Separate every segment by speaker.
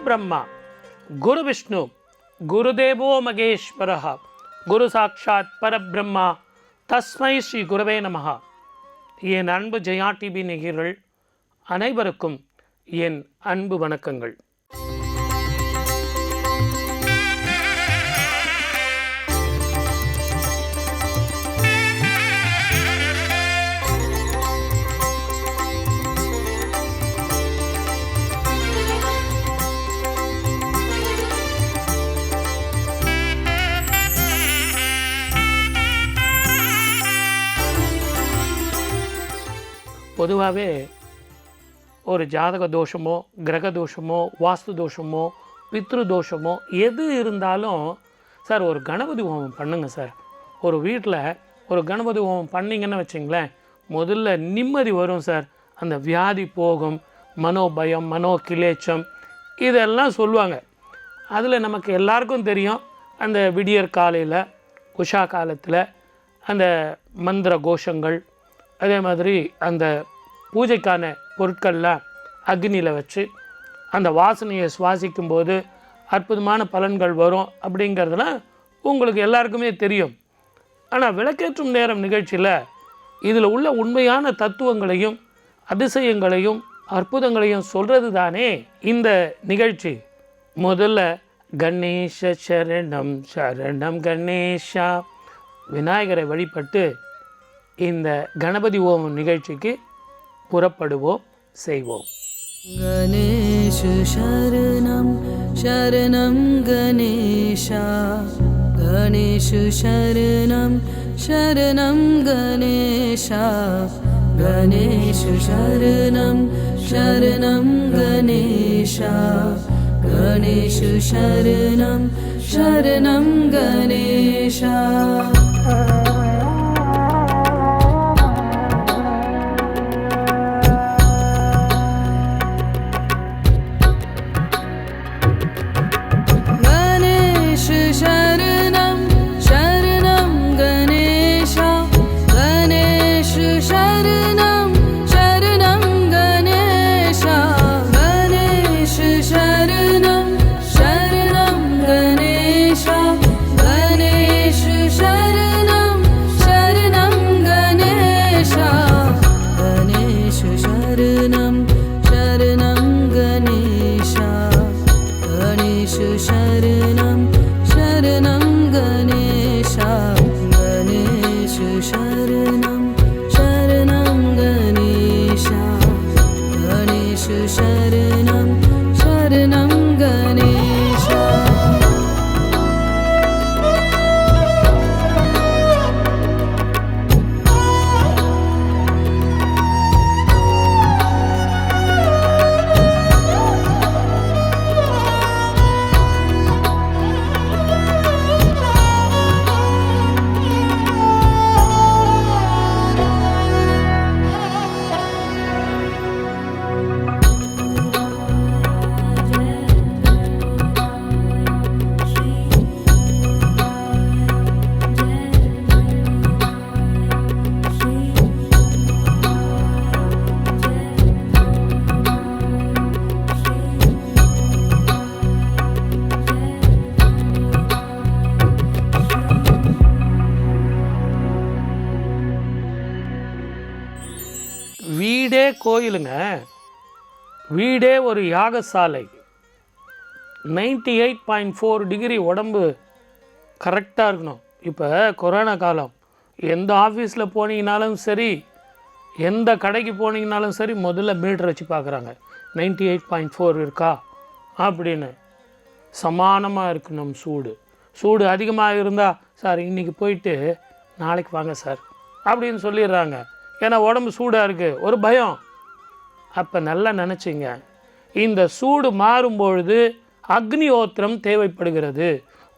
Speaker 1: பிரம்மா குரு விஷ்ணு குருதேவோ மகேஸ்வரஹ குரு சாட்சாத் பரபிரம்மா தஸ்மை ஸ்ரீ குருவே நமஹ. என் அன்பு ஜெயா டிவி நேயர்கள் அனைவருக்கும் என் அன்பு வணக்கங்கள். பொதுவாகவே ஒரு ஜாதக தோஷமோ கிரக தோஷமோ வாஸ்து தோஷமோ பித்ரு தோஷமோ எது இருந்தாலும் சார் ஒரு கணபதி ஹோமம் பண்ணுங்க சார். ஒரு வீட்டில் ஒரு கணபதி ஹோமம் பண்ணிங்கன்னு வச்சிங்களேன், முதல்ல நிம்மதி வரும் சார். அந்த வியாதி போகும், மனோபயம் மனோகிலேச்சம் இதெல்லாம் சொல்லுவாங்க. அதில் நமக்கு எல்லாருக்கும் தெரியும், அந்த விடியற் காலையில் உஷா காலத்தில் அந்த மந்திர கோஷங்கள், அதே மாதிரி அந்த பூஜைக்கான பொருட்கள்லாம் அக்னியில் வச்சு அந்த வாசனையை சுவாசிக்கும்போது அற்புதமான பலன்கள் வரும் அப்படிங்கிறதுலாம் உங்களுக்கு எல்லாருக்குமே தெரியும். ஆனால் விளக்கேற்றும் நேரம் நிகழ்ச்சியில் இதில் உள்ள உண்மையான தத்துவங்களையும் அதிசயங்களையும் அற்புதங்களையும் சொல்கிறது தானே இந்த நிகழ்ச்சி. முதல்ல கணேச சரணம் சரணம் கணேஷா விநாயகரை வழிபட்டு இந்த கணபதி ஹோமம் நிகழ்ச்சிக்கு புறப்படுவோம், செய்வோம்.
Speaker 2: கணேஷ சரணம் சரணம் கணேஷா கணேஷ சரணம் சரணம் கணேஷா கணேஷ சரணம் சரணம் கணேஷா கணேஷ சரணம் சரணம் கணேஷா.
Speaker 1: வீடே கோயிலுங்க, வீடே ஒரு யாகசாலை. 98.4 டிகிரி உடம்பு கரெக்டாக இருக்கணும். இப்போ கொரோனா காலம், எந்த ஆஃபீஸில் போனீங்கனாலும் சரி, எந்த கடைக்கு போனீங்கனாலும் சரி, முதல்ல மீட்டர் வச்சு பார்க்குறாங்க 98.4 இருக்கா அப்படின்னு. சமானமாக இருக்கணும் சூடு. சூடு அதிகமாக இருந்தால் சார் இன்றைக்கி போயிட்டு நாளைக்கு வாங்க சார் அப்படின்னு சொல்லிடுறாங்க. ஏன்னா உடம்பு சூடாக இருக்குது, ஒரு பயம். அப்போ நல்லா நினச்சிங்க, இந்த சூடு மாறும்பொழுது அக்னிஹோத்திரம் தேவைப்படுகிறது.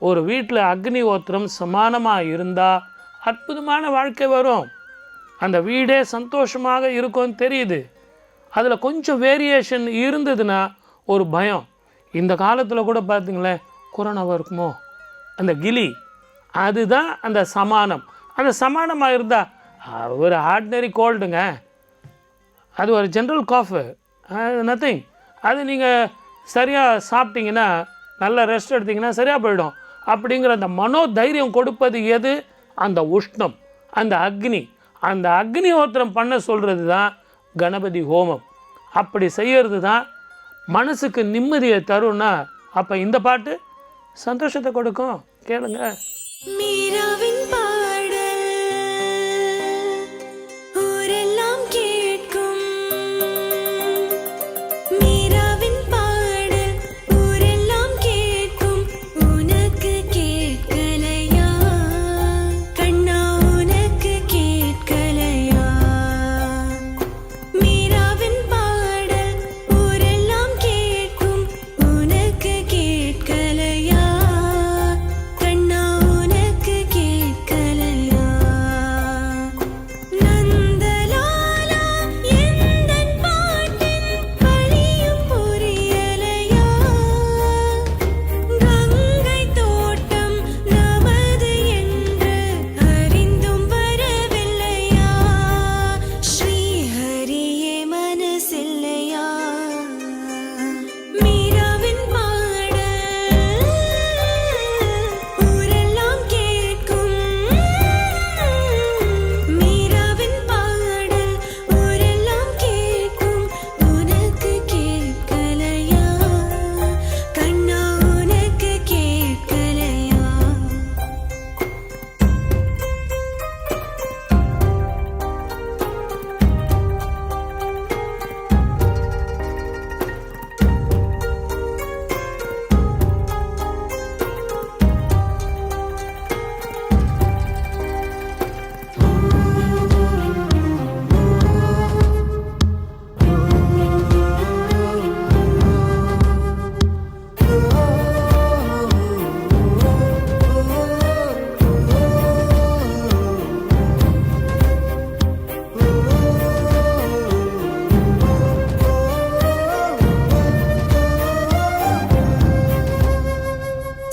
Speaker 1: ஒரு வீட்டில் அக்னிஹோத்திரம் சமானமாக இருந்தால் அற்புதமான வாழ்க்கை வரும். அந்த வீடே சந்தோஷமாக இருக்கும்னு தெரியுது. அதில் கொஞ்சம் வேரியேஷன் இருந்ததுன்னா ஒரு பயம். இந்த காலத்தில் கூட பார்த்திங்களேன், கொரோனாவாக இருக்குமோ, அந்த கிளி, அதுதான் அந்த சமானம். அந்த சமானமாக இருந்தால் ஒரு ஆர்டினரி கோல்டுங்க, அது ஒரு ஜென்ரல் காஃபு, நத்திங். அது நீங்கள் சரியாக சாப்பிட்டீங்கன்னா, நல்லா ரெஸ்ட் எடுத்திங்கன்னா சரியாக போயிடும் அப்படிங்கிற அந்த மனோதைரியம் கொடுப்பது எது? அந்த உஷ்ணம், அந்த அக்னி. அந்த அக்னிஹோத்திரம் பண்ண சொல்கிறது தான் கணபதி ஹோமம். அப்படி செய்கிறது தான் மனசுக்கு நிம்மதியை தரும்னா, அப்போ இந்த பாட்டு சந்தோஷத்தை கொடுக்கும். கேளுங்க.
Speaker 3: மீராவின் பாடல் ஊரெல்லாம் கேட்கும். மீராவின் பாடல் ஊரெல்லாம் கேட்கும். உனக்கு கேட்கலையா கண்ணா, உனக்கு கேட்கலையா? மீராவின் பாடல் ஊரெல்லாம் கேட்கும். உனக்கு கேட்கலையா கண்ணா, உனக்கு கேட்கலையா? நந்தலாலா எந்தன் பாட்டின் வழியும் புரியலையா? கங்கை தோட்டம் நமது என்று அறிந்தும் வரவில்லையா? ஸ்ரீஹரியே மனசில்லையா? மீராவின் பாடல் ஊரெல்லாம் கேட்கும். மீராவின் பாடல் ஊரெல்லாம் கேட்கும். உனக்கு கேட்கலையா கண்ணா, உனக்கு கேட்கலையா?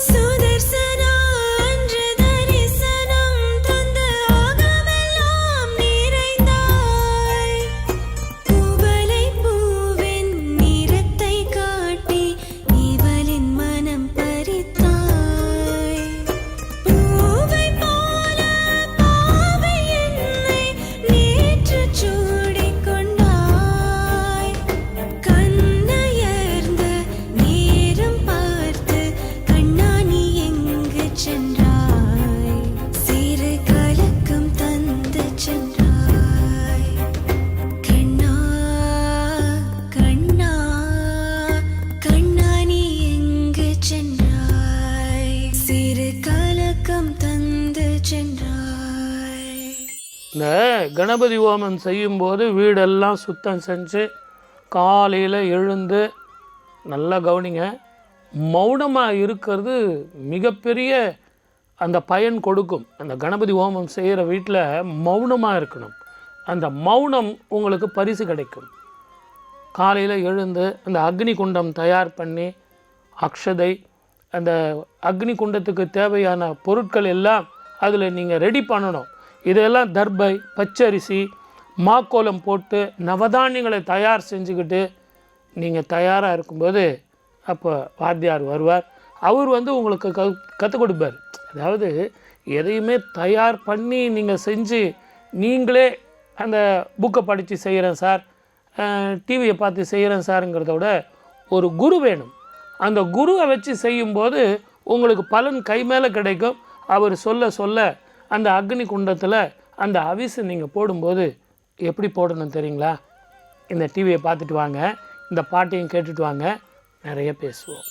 Speaker 3: சுதர்சனா அன்று தரிசனம் தந்து ஆகமெல்லாம் நிறைந்தாய். பூவலை பூவின் நிறத்தை காட்டி இவளின் மனம் பறித்தாய். பூவை போல பாவை என்னை நேற்று சூடிக் கொண்டாய். கண்ணயர்ந்த நேரம் பார்த்து கண்ணா நீ எங்கு சென்றாய்? சிறு கலக்கம் தந்து சென்றாய். கண்ணா கண்ணா கண்ணா நீ எங்கு சென்றாய்? சிறு கலக்கம் தந்து சென்றாய்.
Speaker 1: இந்த கணபதி ஹோமம் செய்யும்போது வீடெல்லாம் சுத்தம் செஞ்சு காலையில் எழுந்து நல்லா கவனிங்க. மௌனமாக இருக்கிறது மிகப்பெரிய அந்த பயன் கொடுக்கும். அந்த கணபதி ஹோமம் செய்கிற வீட்டில் மௌனமாக இருக்கணும். அந்த மௌனம் உங்களுக்கு பரிசு கிடைக்கும். காலையில் எழுந்து அந்த அக்னி குண்டம் தயார் பண்ணி, அக்ஷதை, அந்த அக்னி குண்டத்துக்கு தேவையான பொருட்கள் எல்லாம் அதில் நீங்கள் ரெடி பண்ணணும். இதெல்லாம் தர்பை, பச்சரிசி, மாக்கோலம் போட்டு நவதானியங்களை தயார் செஞ்சுக்கிட்டு நீங்கள் தயாராக இருக்கும்போது அப்போ வாத்தியார் வருவார். அவர் உங்களுக்கு கற்றுக் கொடுப்பார். அதாவது எதையுமே தயார் பண்ணி நீங்கள் செஞ்சு நீங்களே அந்த புக்கை படித்து செய்கிறேன் சார், டிவியை பார்த்து செய்கிறேன் சாருங்கிறத விட ஒரு குரு வேணும். அந்த குருவை வச்சு செய்யும்போது உங்களுக்கு பலன் கை மேலே கிடைக்கும். அவர் சொல்ல சொல்ல அந்த அக்னி குண்டத்தில் அந்த அவிசு நீங்கள் போடும்போது எப்படி போடணும் தெரியுங்களா? இந்த டிவியை பார்த்துட்டு வாங்க, இந்த பாட்டையும் கேட்டுட்டு வாங்க, நிறைய பேசுவோம்.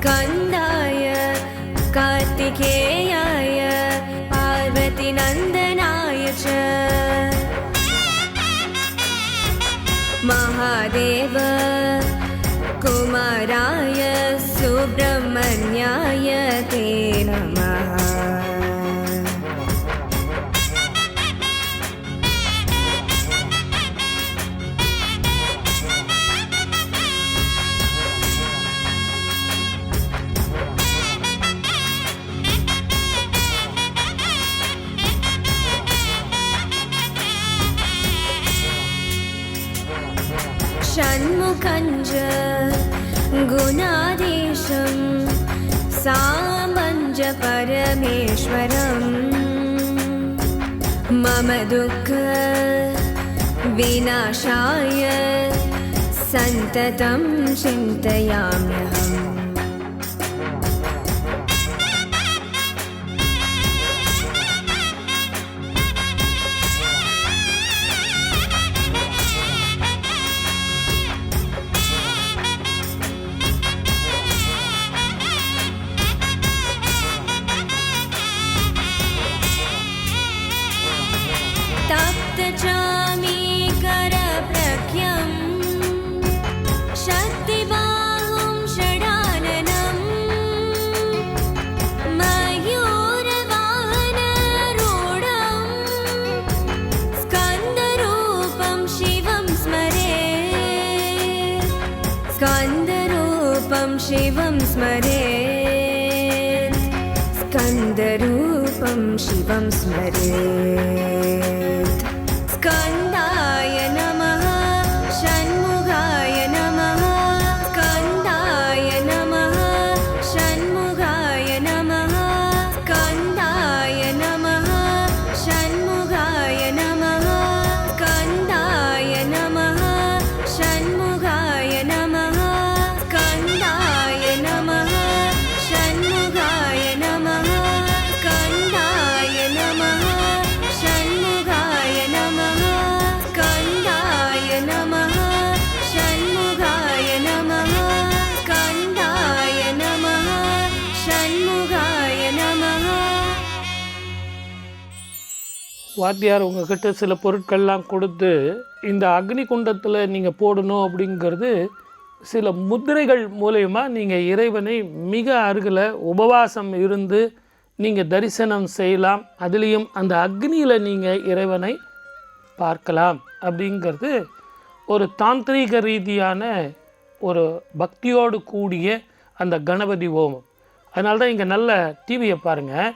Speaker 3: स्कन्दाय कार्तिकेयाय पार्वतीनन्दनाय च महादेव कुमाराय सुब्रह्मण्याय ते नमः। गुणाधीशं सामञ्ज परमेश्वरम् मम दुःख विनाशाय सन्ततं चिन्तयाम्यहम् तप्तचामीकरप्रख्यं शक्तिबाहुं षडाननं मयूरवाहनरूढं स्कन्दरूपं शिवं स्मरे स्कन्दरूपं शिवं स्मरेत् स्कन्दरूपं शिवं स्मरेत् स्कन्दाय नमः षण्मुखाय नमः स्कन्दाय नमः षण्मुखाय नमः स्कन्दाय नमः षण्मुखाय नमः स्कन्दाय नमः षण्मुखाय नमः स्कन्दाय नमः षण्मुखाय नमः स्कन्दाय नमः षण्मुखाय नमः स्कन्दाय नमः षण्मुखाय नमः स्कन्दाय नमः षण्मुखाय नमः
Speaker 1: வாத்தியார் உங்ககிட்ட சில பொருட்கள்லாம் கொடுத்து இந்த அக்னி குண்டத்தில் நீங்கள் போடணும் அப்படிங்கிறது சில முத்திரைகள் மூலயமா நீங்கள் இறைவனை மிக அருகில் உபவாசம் இருந்து நீங்கள் தரிசனம் செய்யலாம். அதுலேயும் அந்த அக்னியில் நீங்கள் இறைவனை பார்க்கலாம். அப்படிங்கிறது ஒரு தாந்திரீக ரீதியான ஒரு பக்தியோடு கூடிய அந்த கணபதி ஹோமம். அதனால தான் இங்கே நல்ல டிவியை பாருங்கள்.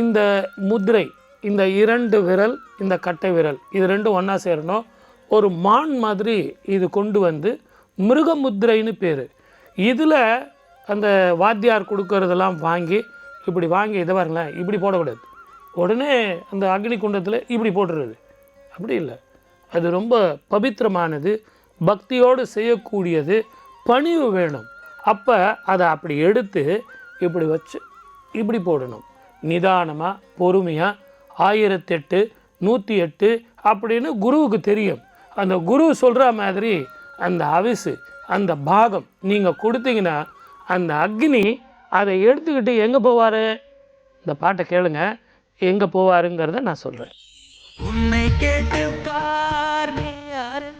Speaker 1: இந்த முத்திரை, இந்த 2 விரல், இந்த கட்டை விரல், இது ரெண்டும் ஒன்றா சேரணும். ஒரு மான் மாதிரி இது கொண்டு வந்து மிருகமுத்திரைன்னு பேர். இதில் அந்த வாத்தியார் கொடுக்கறதெல்லாம் வாங்கி இப்படி வாங்கி இதை பாருங்களேன், இப்படி போடக்கூடாது. உடனே அந்த அக்னி குண்டத்தில் இப்படி போட்டுறது அப்படி இல்லை. அது ரொம்ப பவித்திரமானது, பக்தியோடு செய்யக்கூடியது, பணிவு வேணும். அப்போ அதை அப்படி எடுத்து இப்படி வச்சு இப்படி போடணும். நிதானமாக பொறுமையாக 1008 108 அப்படின்னு குருவுக்கு தெரியும். அந்த குரு சொல்கிற மாதிரி அந்த அவிசு, அந்த பாகம் நீங்கள் கொடுத்தீங்கன்னா அந்த அக்னி அதை எடுத்துக்கிட்டு எங்கே போவார்? இந்த பாட்டை கேளுங்க, எங்கே போவாருங்கிறத நான் சொல்கிறேன்.
Speaker 4: உன்னை கேட்டு பார் நீ யாரு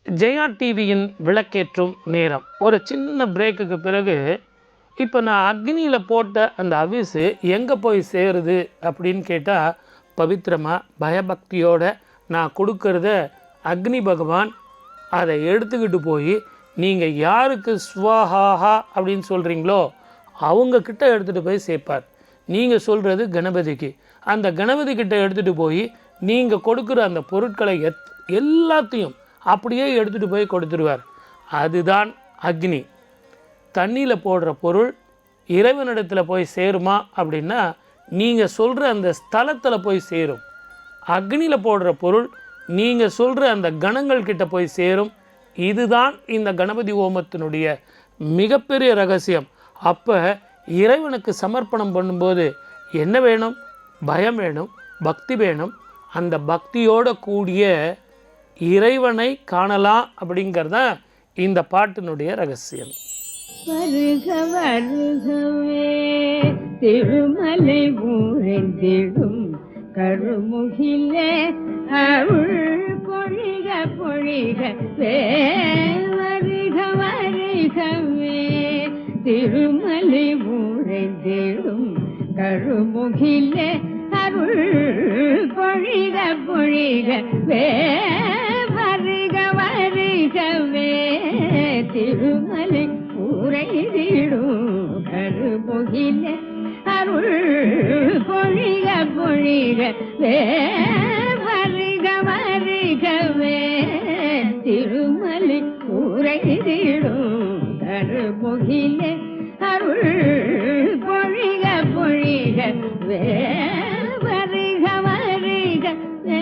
Speaker 1: ஜெயா டிவியின் விளக்கேற்றும் நேரம். ஒரு சின்ன பிரேக்குக்கு பிறகு இப்போ நான் அக்னியில் போட்ட அந்த அவிசு எங்கே போய் சேருது அப்படின்னு கேட்டால், பவித்திரமாக பயபக்தியோட நான் கொடுக்கறத அக்னி பகவான் அதை எடுத்துக்கிட்டு போய் நீங்கள் யாருக்கு ஸ்வஹாஹா அப்படின்னு சொல்கிறீங்களோ அவங்கக்கிட்ட எடுத்துகிட்டு போய் சேர்ப்பார். நீங்கள் சொல்கிறது கணபதிக்கு, அந்த கணபதி கிட்ட எடுத்துகிட்டு போய் நீங்கள் கொடுக்குற அந்த பொருட்களை எல்லாத்தையும் அப்படியே எடுத்துகிட்டு போய் கொடுத்துருவார். அதுதான் அக்னி. தண்ணியில் போடுற பொருள் இறைவனிடத்தில் போய் சேருமா அப்படின்னா, நீங்கள் சொல்கிற அந்த ஸ்தலத்தில் போய் சேரும். அக்னியில் போடுற பொருள் நீங்கள் சொல்கிற அந்த கணங்கள் கிட்ட போய் சேரும். இதுதான் இந்த கணபதி ஹோமத்தினுடைய மிகப்பெரிய ரகசியம். அப்போ இறைவனுக்கு சமர்ப்பணம் பண்ணும்போது என்ன வேணும்? பயம் வேணும், பக்தி வேணும். அந்த பக்தியோடு கூடிய இறைவனை காணலாம் அப்படிங்கிறதான் இந்த பாட்டினுடைய ரகசியம்.
Speaker 5: வருக வருகவே திருமலை ஊரெந்திடும் கருமுகிலே அருள் பொழிக பொழிகவே. வருக வருகவே திருமலை ஊரெந்திடும் கருமுகிலே அருள் பொழிக பொழிகவே. வருக வருகவே திருமலை ஊரைதிடும் கருமுகிலே அருள் பொழிக பொழிகவே. வருக வருகவே திருமலை ஊரைதிடும் கருமுகிலே அருள் பொழிக பொழிகவே. வருக வருகவே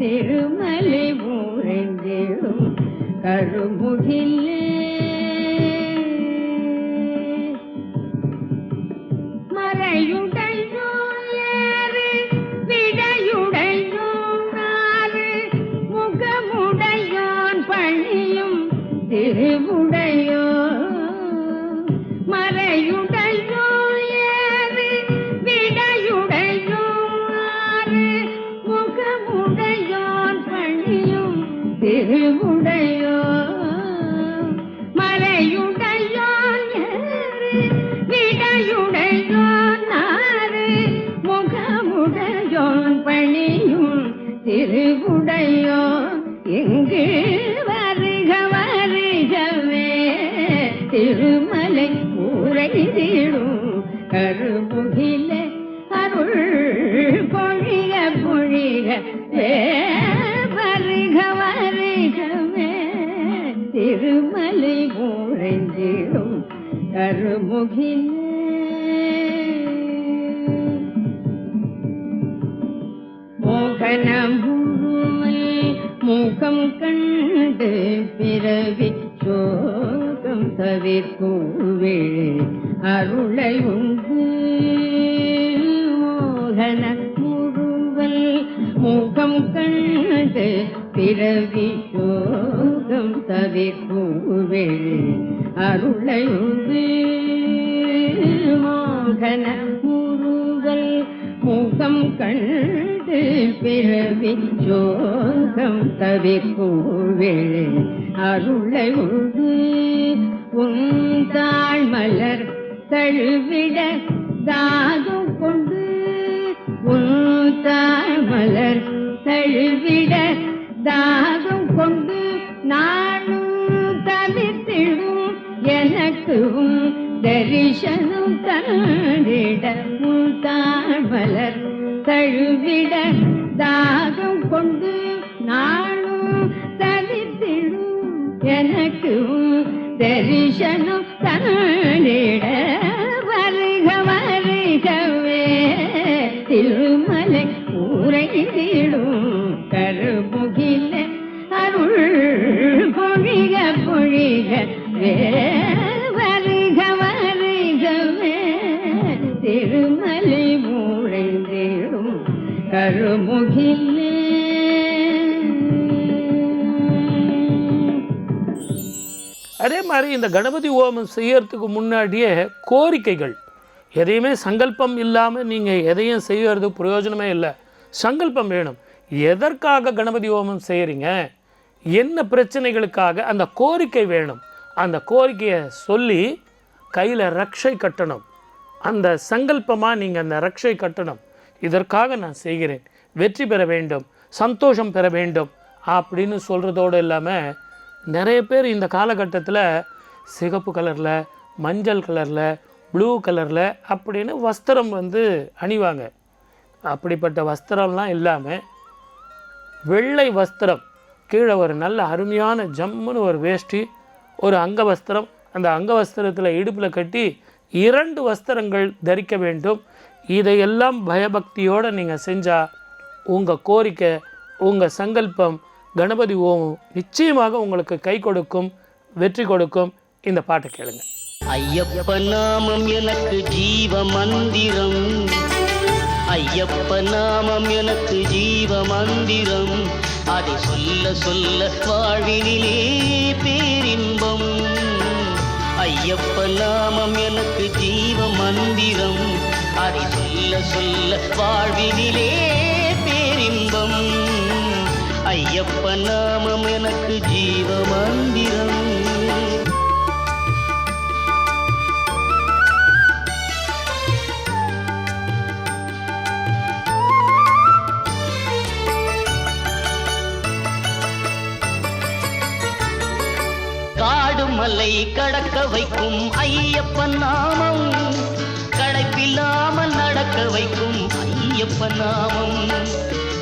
Speaker 5: திருமலை ஊரெந்திடும் கருமுகிலே. மறையுடையோன் ஏறு விடையுடையோன் நாறு முகமுடையோன் பணியும் திருவுடையோன். மறையுடையோன் ஏறு விடையுடையோன் நாறு முகமுடையோன் பணியும் கருமுகிலே அருள் பொழிக பொழிக வருக வருகவே திருமலை ஊரைந்திடும் கருமுகிலே. மோகனமுருமை முகம் கண்டு பிறவி சோகம் தவிர்கூவிழி அருளை உண்டு. மோகன முருவல் முகம் கண்டு பிறவி சோகம் தவிர்கூவிழி அருளை உண்டு. மோகன முருவல் முகம் கண்டு பிறவி சோகம் தவிர்கூவிழி அருளை உண்டு. உன் தாழ்மலர் தழுவிட தாகம் கொண்டு உன் தாழ்மலர் தழுவிட தாகம் கொண்டு நானும் தவித்திடும் எனக்கும் தரிசனம் தந்திட உன் தாழ்மலர் தழுவிட தாகம் கொண்டு நானும் தவித்திடும் எனக்கும் தரிசனம் தந்திட வருக வருகவே திருமலை ஊரைந்திடும் கருமுகில அருள் பொழிக பொழிக வருக வருகவே திருமலை ஊரைந்திடும் கருமுகிலே.
Speaker 1: அதே மாதிரி இந்த கணபதி ஹோமம் செய்யறதுக்கு முன்னாடியே கோரிக்கைகள் எதையுமே சங்கல்பம் இல்லாமல் நீங்கள் எதையும் செய்கிறது பிரயோஜனமே இல்லை. சங்கல்பம் வேணும். எதற்காக கணபதி ஹோமம் செய்கிறீங்க, என்ன பிரச்சனைகளுக்காக, அந்த கோரிக்கை வேணும். அந்த கோரிக்கையை சொல்லி கையில் ரக்ஷை கட்டணும். அந்த சங்கல்பமாக நீங்கள் அந்த ரக்ஷை கட்டணும். இதற்காக நான் செய்கிறேன், வெற்றி பெற வேண்டும், சந்தோஷம் பெற வேண்டும் அப்படின்னு சொல்கிறதோடு இல்லாமல் நிறைய பேர் இந்த காலகட்டத்தில் சிகப்பு கலரில், மஞ்சள் கலரில், ப்ளூ கலரில் அப்படின்னு வஸ்திரம் அணிவாங்க. அப்படிப்பட்ட வஸ்திரம்லாம் இல்லாமல் வெள்ளை வஸ்திரம், கீழே ஒரு நல்ல அருமையான ஜம்முன்னு ஒரு வேஷ்டி, ஒரு அங்கவஸ்திரம், அந்த அங்கவஸ்திரத்தில் இடுப்பில் கட்டி 2 வஸ்திரங்கள் தரிக்க வேண்டும். இதையெல்லாம் பயபக்தியோடு நீங்கள் செஞ்சால் உங்கள் கோரிக்கை, உங்கள் சங்கல்பம் கணபதி ஓம் நிச்சயமாக உங்களுக்கு கை கொடுக்கும், வெற்றி கொடுக்கும். இந்த பாட்டை கேளுங்க.
Speaker 6: ஐயப்ப நாமம் எனக்கு ஜீவ மந்திரம், ஐயப்ப நாமம் எனக்கு ஜீவ மந்திரம், அதை சொல்ல சொல்ல வாழ்வினிலே பேரின்பம். ஐயப்ப நாமம் எனக்கு ஜீவ மந்திரம், அதை சொல்ல சொல்ல வாழ்வினிலே பேரின்பம். ஐயப்ப நாமம் எனக்கு ஜீவ மந்திரம். காடு மலை கடக்க வைக்கும் ஐயப்ப நாமம், களைப்பில்லாமல் நடக்க வைக்கும் ஐயப்ப நாமம்.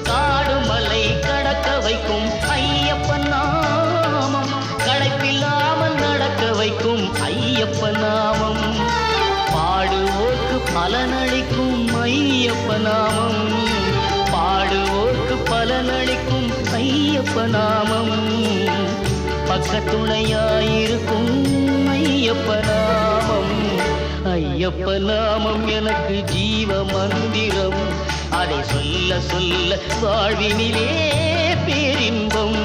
Speaker 6: காடு மலை கடக்க வைக்கும் ஐயப்ப நாமம், களைப்பில்லாமல் நடக்க வைக்கும் ஐயப்ப நாமம். பாடுவோர்க்கு பலனளிக்கும் ஐயப்ப நாமம், பாடுவோர்க்கு பலனளிக்கும் ஐயப்ப நாமம். பக்கத்துணையாயிருக்கும் ஐயப்ப நாமம். ஐயப்ப நாமம் எனக்கு ஜீவ மந்திரம், அதை சொல்ல சொல்ல வாழ்வினிலே பேரின்பம்.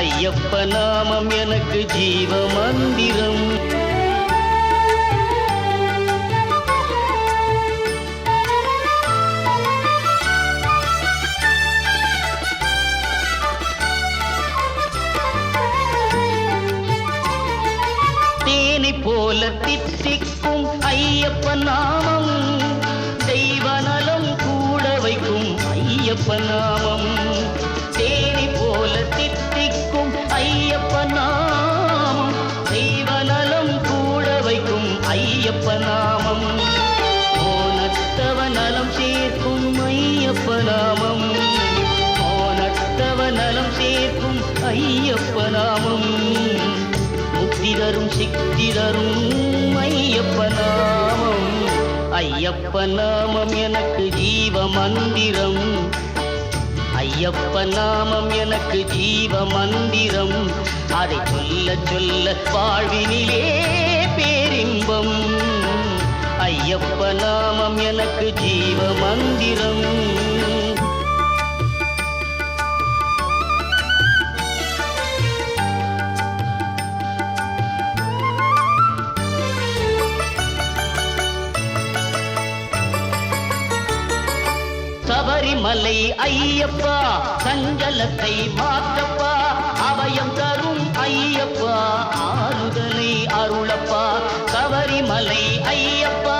Speaker 6: ஐயப்ப நாமம் எனக்கு ஜீவ மந்திரம். தேனை போல தித்திக்கும் ஐயப்ப நாமம், தெய்வ நலம் கூட வைக்கும் ஐயப்ப நாமம். தேனை போல தித்திக்கும் ஐயப்ப நாமம், தெய்வ நலம் கூட வைக்கும் ஐயப்ப நாமம். தரும் ஐயப்ப நாமம். ஐயப்ப நாமம் எனக்கு ஜீவ மந்திரம். ஐயப்ப நாமம் எனக்கு ஜீவ மந்திரம். அதை சொல்ல சொல்ல வாழ்வினிலே பேரின்பம். ஐயப்ப நாமம் எனக்கு ஜீவ மந்திரம். சபரிமலை ஐயப்பா சஞ்சலத்தை மாற்றப்பா. அபயம் தரும் ஐயப்பா ஆறுதலை அருளப்பா. சபரிமலை ஐயப்பா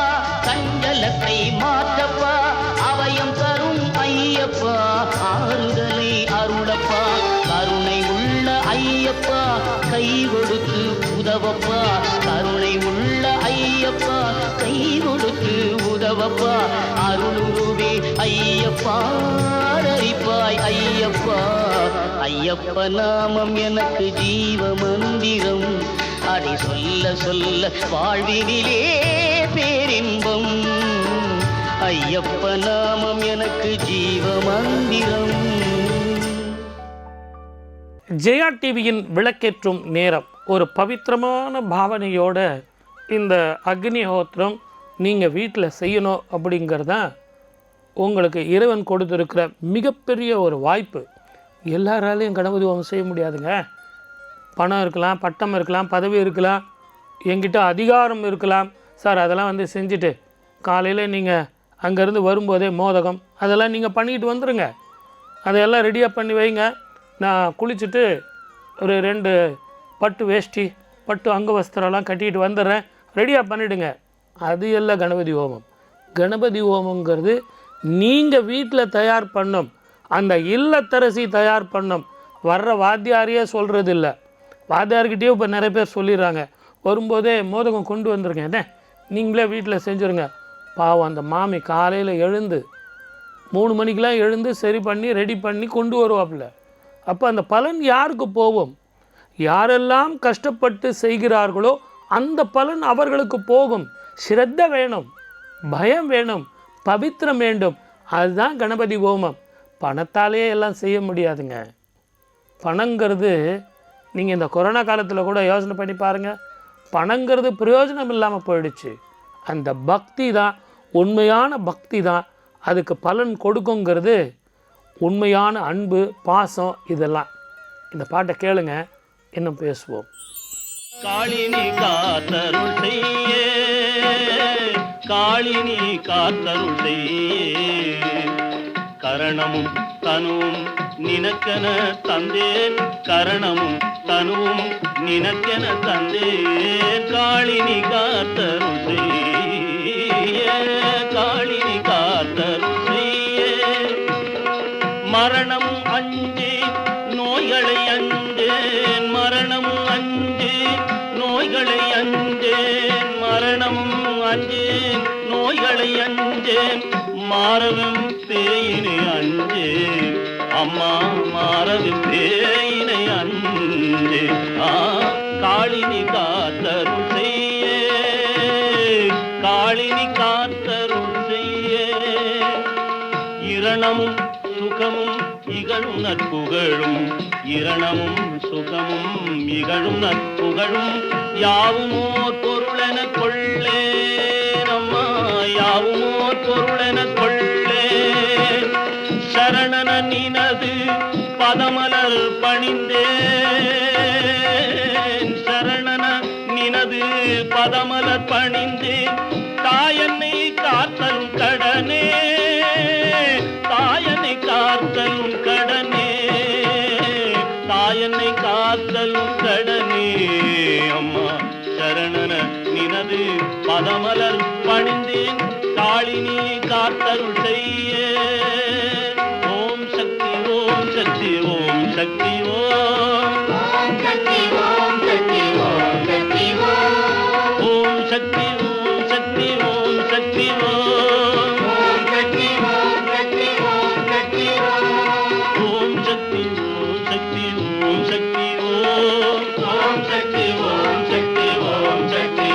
Speaker 6: சஞ்சலத்தை மாற்றப்பா. அபயம் தரும் ஐயப்பா ஆறுதலை அருளப்பா. கருணை உள்ள ஐயப்பா கை கொடுத்து உதவப்பா. கருணை உள்ள ஐயப்பா கை கொடுத்து உதவப்பா. அருளுருவே ஐயப்பா அரிப்பாய் ஐயப்பா. ஐயப்ப நாமம் எனக்கு ஜீவ மந்திரம். அதை சொல்ல சொல்ல வாழ்வினிலே பேரின்பம். ஐயப்ப நாமம் எனக்கு ஜீவ மந்திரம்.
Speaker 1: ஜெயா டிவியின் விளக்கேற்றும் நேரம். ஒரு பவித்திரமான பாவனையோட இந்த அக்னிஹோத்திரம் நீங்கள் வீட்டில் செய்யணும் அப்படிங்கிறதான் உங்களுக்கு இறைவன் கொடுத்துருக்கிற மிகப்பெரிய ஒரு வாய்ப்பு. எல்லாராலையும் கணபதி ஹோமம் செய்ய முடியாதுங்க. பணம் இருக்கலாம், பட்டம் இருக்கலாம், பதவி இருக்கலாம், என்கிட்ட அதிகாரம் இருக்கலாம். சார் அதெல்லாம் வந்து செஞ்சுட்டு காலையில் நீங்கள் அங்கேருந்து வரும்போதே மோதகம் அதெல்லாம் நீங்கள் பண்ணிக்கிட்டு வந்துடுங்க. அதையெல்லாம் ரெடியாக பண்ணி வைங்க. நான் குளிச்சுட்டு ஒரு 2 பட்டு வேஷ்டி பட்டு அங்கவஸ்திரம்லாம் கட்டிக்கிட்டு வந்துடுறேன், ரெடியாக பண்ணிவிடுங்க. அது எல்லாம் கணபதி ஹோமம். கணபதி ஹோமங்கிறது நீங்கள் வீட்டில் தயார் பண்ணும், அந்த இல்லத்தரசி தயார் பண்ணும். வர்ற வாத்தியாரையே சொல்கிறது இல்லை. வாத்தியார்கிட்டயே இப்போ நிறைய பேர் சொல்லிடுறாங்க, வரும்போதே மோதகம் கொண்டு வந்துருங்க, என்ன நீங்களே வீட்டில் செஞ்சுருங்க. பாவம் அந்த மாமி காலையில் எழுந்து 3 மணிக்கெலாம் எழுந்து சரி பண்ணி ரெடி பண்ணி கொண்டு வருவாப்புல. அப்போ அந்த பலன் யாருக்கு போகும்? யாரெல்லாம் கஷ்டப்பட்டு செய்கிறார்களோ அந்த பலன் அவர்களுக்கு போகும். ஸ்ரத்த வேணும், பயம் வேணும், பவித்திரம் வேண்டும். அதுதான் கணபதி ஹோமம். பணத்தாலேயே எல்லாம் செய்ய முடியாதுங்க. பணங்கிறது நீங்கள் இந்த கொரோனா காலத்தில் கூட யோசனை பண்ணி பாருங்கள். பணங்கிறது பிரயோஜனம் இல்லாமல் போயிடுச்சு. அந்த பக்தி தான், உண்மையான பக்தி தான் அதுக்கு பலன் கொடுக்குங்கிறது. உண்மையான அன்பு, பாசம், இதெல்லாம். இந்த பாட்டை கேளுங்க, இன்னும் பேசுவோம்.
Speaker 6: காளினி காத்தருள் செய்ய, காளினி காத்தருள் செய்ய. கரணமும் தனுவும் நினக்கென தந்தேன், கரணமும் தனுவும் நினக்கென தந்தேன். காளினி காத்தருள் செய்ய, காளினி காத்தருள் செய்ய. மரணமும் அஞ்சே நோய்களை அஞ்சேன், மரணமும் அஞ்சே நோய்களை அஞ்சேன், மரணமும் அஞ்சேன் நோய்களை அஞ்சேன். மாறவும் பேயினை அஞ்சேன் அம்மா, மாறவும் பேயினை அஞ்சேன். காளினி காத்தருள் செய்ய, காளினி காத்தருள் செய்ய. இரணமும் சுகமும் இகழும் நற்புகழும், இரணமும் சுகமும் இகழும் நற்புகழும். யாவுமோர் பொருளென கொள்ளே நம்மா, யாவுமோர் பொருளென கொள்ளே. சரணன நினது பதமலர் பணிந்தேன், சரணன நினது பதமலர் பணிந்தேன். தாயன்னை காத்தலும் கடனே, தாயனை காத்தலும் கடனே, தாயனை காத்தலும் கடனே. அம்மா சரணன நினது பதமலர் பணிந்தேன், காளினி காத்தருள் செய்ய. ஓம் சக்தி ஓம் சக்தி ஓம் சக்தி ஓம், ஓம் சக்தி ஓம் சக்தி ஓம் சக்தி ஓம், ஓம் சக்தி ஓம் சக்தி ஓம் சக்தி ஓம், ஓம் சக்தி ஓம் சக்தி ஓம் சக்தி ஓம், ஓம் சக்தி ஓம் சக்தி ஓம் சக்தி ஓம், ஓம் சக்தி ஓம் சக்தி ஓம் சக்தி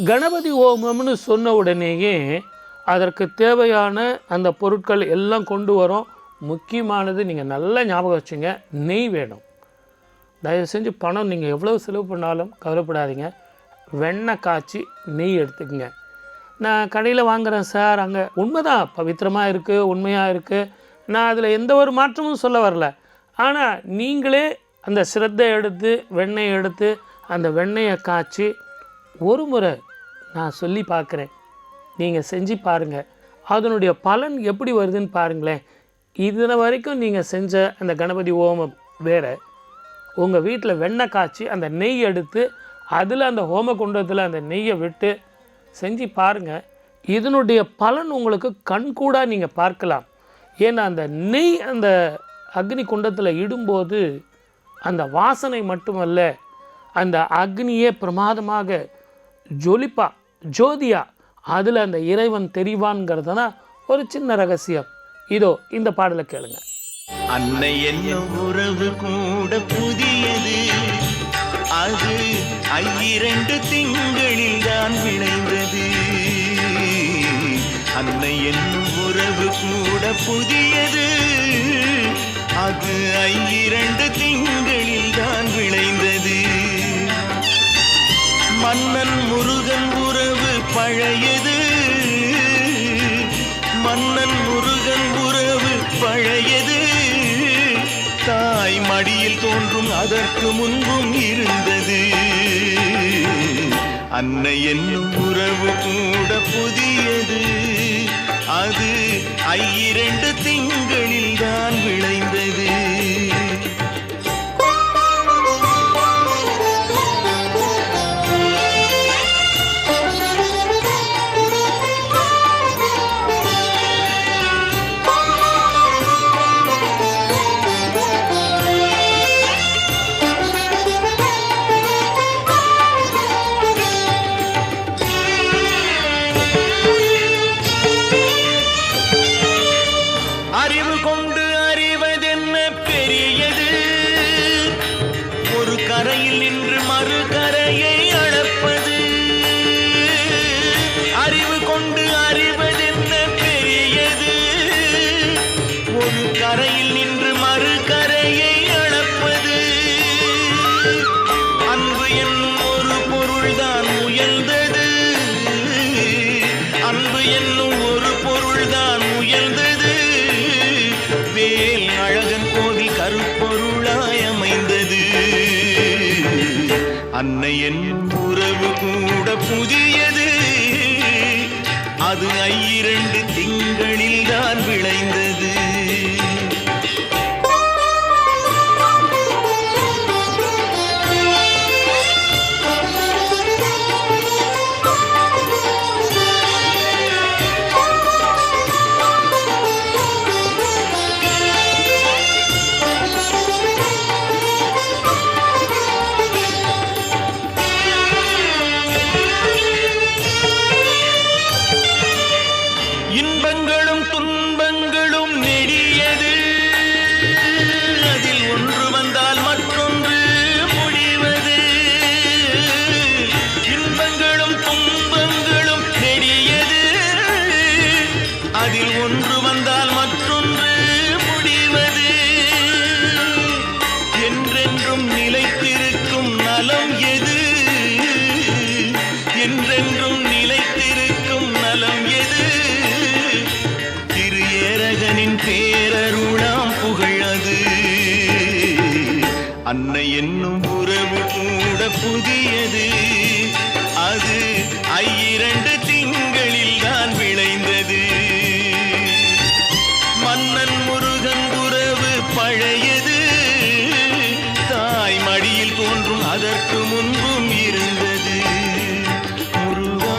Speaker 1: கணபதி ஹோமம்னு சொன்ன உடனேயே அதற்கு தேவையான அந்த பொருட்கள் எல்லாம் கொண்டு வரோம். முக்கியமானது நீங்கள் நல்லா ஞாபகம் வச்சுங்க, நெய் வேணும். தயவு செஞ்சு பணம் நீங்கள் எவ்வளோ செலவு பண்ணாலும் கவலைப்படாதீங்க, வெண்ணெய் காய்ச்சி நெய் எடுத்துக்கங்க. நான் கடையில் வாங்குகிறேன் சார், அங்கே உண்மைதான், பவித்திரமாக இருக்குது, உண்மையாக இருக்குது, நான் அதில் எந்த ஒரு மாற்றமும் சொல்ல வரல. ஆனால் நீங்களே அந்த சிரத்தை எடுத்து வெண்ணெய் எடுத்து அந்த வெண்ணெயை காய்ச்சி ஒரு முறை நான் சொல்லி பார்க்குறேன், நீங்கள் செஞ்சு பாருங்கள், அதனுடைய பலன் எப்படி வருதுன்னு பாருங்களேன். இதில் வரைக்கும் நீங்கள் செஞ்ச அந்த கணபதி ஹோமம் வேறு, உங்கள் வீட்டில் வெண்ணெய் காய்ச்சி அந்த நெய் எடுத்து அதில் அந்த ஹோம குண்டத்தில் அந்த நெய்யை விட்டு செஞ்சு பாருங்கள். இதனுடைய பலன் உங்களுக்கு கண்கூடாக நீங்கள் பார்க்கலாம். ஏன்னா அந்த நெய் அந்த அக்னி குண்டத்தில் இடும்போது அந்த வாசனை மட்டுமல்ல, அந்த அக்னியே பிரமாதமாக ஜொலிப்பா ஜோதியா அதில் அந்த இறைவன் தெரிவான்ங்கிறது தான் ஒரு சின்ன ரகசியம். இதோ இந்த பாடலை கேளுங்க.
Speaker 6: அன்னை என்னும் உறவு கூட புதியது, அது 2 திங்களில் தான் விளைந்தது. அன்னை என்னும் உறவு கூட புதியது, அது 2 திங்களில் தான் விளைந்தது. மன்னன் முருகன் உறவு பழையது, மன்னன் முருகன் உறவு பழையது. தாய் மடியில் தோன்றும் அதற்கு முன்பும் இருந்தது. அன்னை என்னும் உறவு கூட புதியது, அது 2 திங்களில் தான் விளைந்தது. அறிவு கொண்டு அறிவதென்ன பெரியது, ஒரு கரையில் நின்று மறு கரையை அளப்பது. அறிவு கொண்டு அறிவதென்ன பெரியது, ஒரு கரையில் நின்று மறு கரையை அளப்பது. அன்பு என்னும் ஒரு பொருள்தான் முயல்ந்தது, அன்பு என்னும் ஒரு பொருள்தான் முயல்ந்தது. வேல் அழகன் கோவில் கருப்பொருளாய் அமைந்தது. அன்னை என்னும் உறவு கூட புதியது, அது 2 திங்களில் தான் விளைந்தது. இன்பங்களும் துன்பங்களும் நெடியது, அதில் ஒன்று வந்தால் மற்றொன்று முடிவது. இன்பங்களும் துன்பங்களும் நெடியது, அதில் ஒன்று வந்தால் மற்றொன்று முடிவது. என்றென்றும் நிலைத்திருக்கும் நலம் எது, என்றென்றும் நிலைத்திருக்கும் நலம் எது. ஏரகனின் பேரருளாம் புகழது. அன்னை என்னும் உறவு கூட புதியது, அது 2 திங்களில் தான் விளைந்தது. மன்னன் முருகன் உறவு பழையது, தாய் மடியில் தோன்றும் அதற்கு முன்பும் இருந்தது. முருகா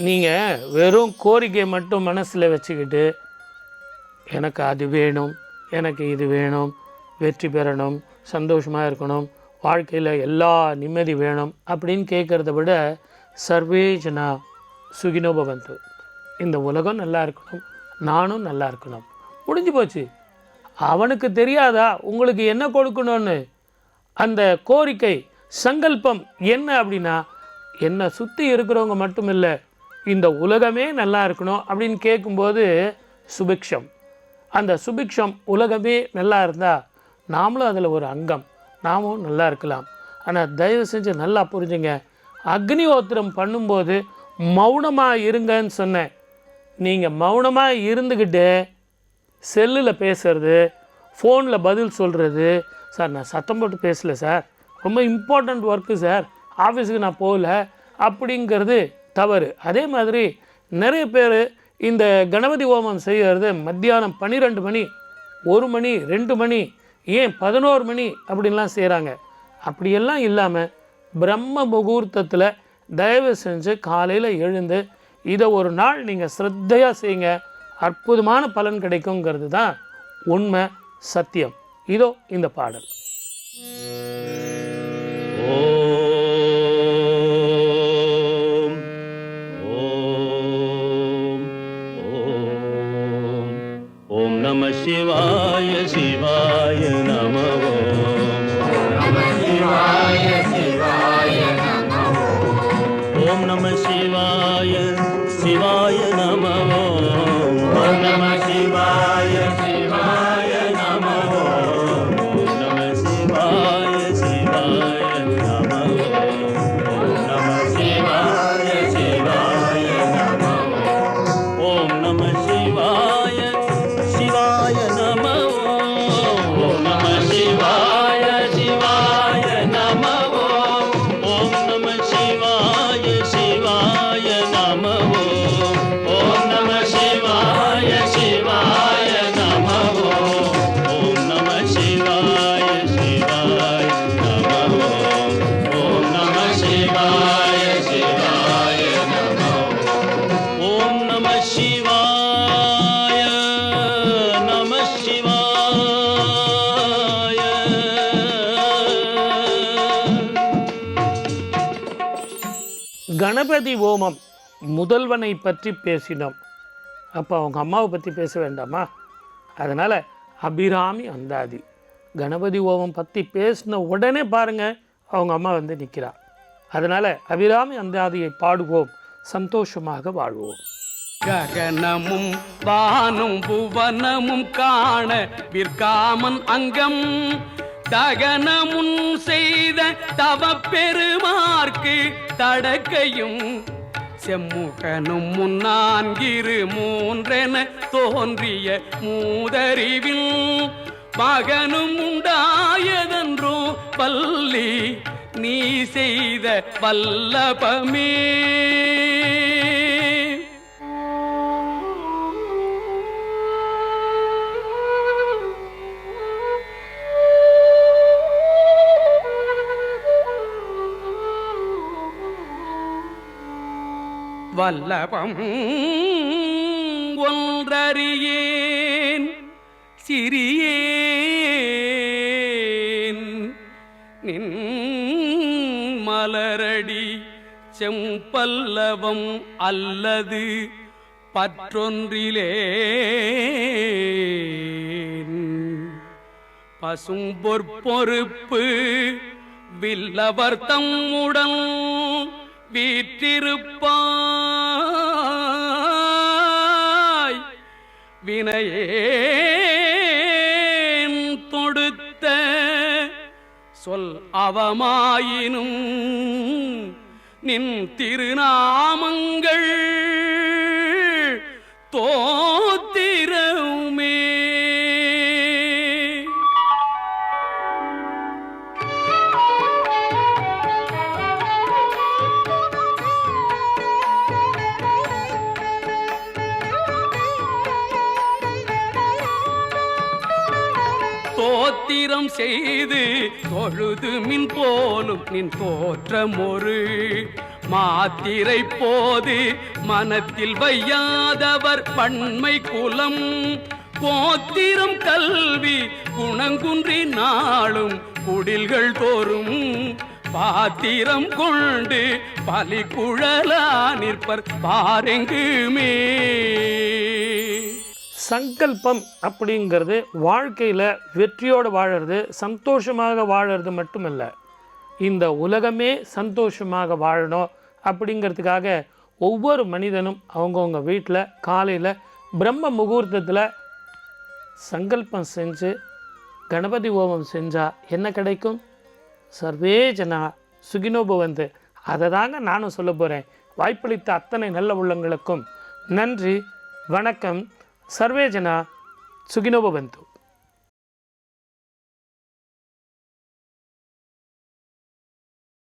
Speaker 1: நீங்கள் வெறும் கோரிக்கை மட்டும் மனசில் வச்சுக்கிட்டு எனக்கு அது வேணும், எனக்கு இது வேணும், வெற்றி பெறணும், சந்தோஷமாக இருக்கணும், வாழ்க்கையில் எல்லா நிம்மதி வேணும் அப்படின்னு கேட்குறத விட சர்வே ஜனா சுகினோ பவந்து, இந்த உலகம் நல்லா இருக்கணும், நானும் நல்லா இருக்கணும், முடிஞ்சு போச்சு. அவனுக்கு தெரியாதா உங்களுக்கு என்ன கொடுக்கணும்னு? அந்த கோரிக்கை சங்கல்பம் என்ன அப்படின்னா, என்னை சுற்றி இருக்கிறவங்க மட்டும் இல்லை, இந்த உலகமே நல்லா இருக்கணும் அப்படின்னு கேட்கும்போது சுபிக்ஷம். அந்த சுபிக்ஷம் உலகமே நல்லா இருந்தால் நாமளும் அதில் ஒரு அங்கம், நாமும் நல்லா இருக்கலாம். ஆனால் தயவு செஞ்சு நல்லா புரிஞ்சுங்க, அக்னிஹோத்திரம் பண்ணும்போது மௌனமாக இருங்கன்னு சொன்னேன். நீங்கள் மௌனமாக இருந்துக்கிட்டு செல்லில் பேசுறது, ஃபோனில் பதில் சொல்கிறது, சார் நான் சத்தம் போட்டு பேசலை சார், ரொம்ப இம்பார்ட்டண்ட் ஒர்க்கு சார், ஆஃபீஸுக்கு நான் போகல அப்படிங்கிறது தவறு. அதே மாதிரி நிறைய பேர் இந்த கணபதி ஹோமம் செய்கிறது மத்தியானம் 12 மணி, 1 மணி, 2 மணி, ஏன் 11 மணி அப்படின்லாம் செய்கிறாங்க. அப்படியெல்லாம் இல்லாமல் பிரம்ம முகூர்த்தத்தில் தயவு செஞ்சு காலையில் எழுந்து இதை ஒரு நாள் நீங்கள் ஸ்ரத்தையாக செய்யுங்க, அற்புதமான பலன் கிடைக்குங்கிறது தான் உண்மை, சத்தியம். இதோ இந்த பாடல்.
Speaker 6: ஓம் ஓம் ஓம் ஓம் நம சிவாய சிவாய நம ஓம் நம சிவாய சிவாய நம ஓம் நம சிவாய சிவாய நம ஓம் நம சிவாய சிவாய நம ஓம் நம சிவாய சிவாய நம ஓம் நம சிவாய சிவாய நம ஓம் நம சிவாய சிவாய நம ஓம் நம சிவாய சிவாய நம ஓம் நம சிவாய சிவாய நம ஓம் நம சிவாய சிவாய நம ஓம் நம சிவாய சிவாய நம ஓம் நம சிவாய சிவாய நம ஓம் நம சிவாய நம சிவாய.
Speaker 1: கணபதி ஹோமம் முதல்வனை பற்றி பேசினோம். அப்போ அவங்க அம்மாவை பற்றி பேச வேண்டாமா? அதனால் அபிராமி அந்தாதி கணபதி ஹோமம் பற்றி பேசின உடனே பாருங்கள் அவங்க அம்மா வந்து நிற்கிறா. அதனால் அபிராமி அந்தாதியை பாடுவோம், சந்தோஷமாக வாழ்வோம்.
Speaker 7: ககனமும் வானும் புவனமும் காண விற்காமன் அங்கம் தகனமுன் செய்த தவ பெருமார்க்கு தடக்கையும் செம்முகனும் முன்னான்கிரு மூன்றென தோன்றிய மூதறிவில் மகனும் உண்டாயதன்றோ பல்லி நீ செய்த வல்லபமே. வல்லபம் ஒன்றறியேன் சிறியேன் நின் மலரடி செம்பல்லவம் அல்லது பற்றொன்றிலேன் பசும் பொற்பொறுப்பு வில்லவர் தம்முடன் வீற்றிருப்பாய் வினையேன் தொடுத்த சொல் அவமாயினும் நின் திருநாமங்கள் தோத்திரமே. தோத்திரம் செய்து தொழுது மின் போலும் நின் தோற்றம் ஒரு மாத்திரை போது மனத்தில் வையாதவர் பன்மை குலம் கோத்திரம் கல்வி குணங்குன்றி நாளும் குடில்கள் தோறும் பாத்திரம் கொண்டு பலி குழலா நிற்பர் பாரெங்குமே.
Speaker 1: சங்கல்பம் அப்படிங்கிறது வாழ்க்கையில் வெற்றியோடு வாழறது, சந்தோஷமாக வாழறது மட்டுமல்ல, இந்த உலகமே சந்தோஷமாக வாழணும் அப்படிங்கிறதுக்காக ஒவ்வொரு மனிதனும் அவங்கவுங்க வீட்டில் காலையில் பிரம்ம முகூர்த்தத்தில் சங்கல்பம் செஞ்சு கணபதி ஹோமம் செஞ்சால் என்ன கிடைக்கும்? சர்வே ஜனா சுகினோ பவந்து. அதை தாங்க நானும் சொல்ல போகிறேன். வாய்ப்பளித்த அத்தனை நல்ல உள்ளங்களுக்கும் நன்றி, வணக்கம். சர்வே ஜனா சுகினோ பவந்து.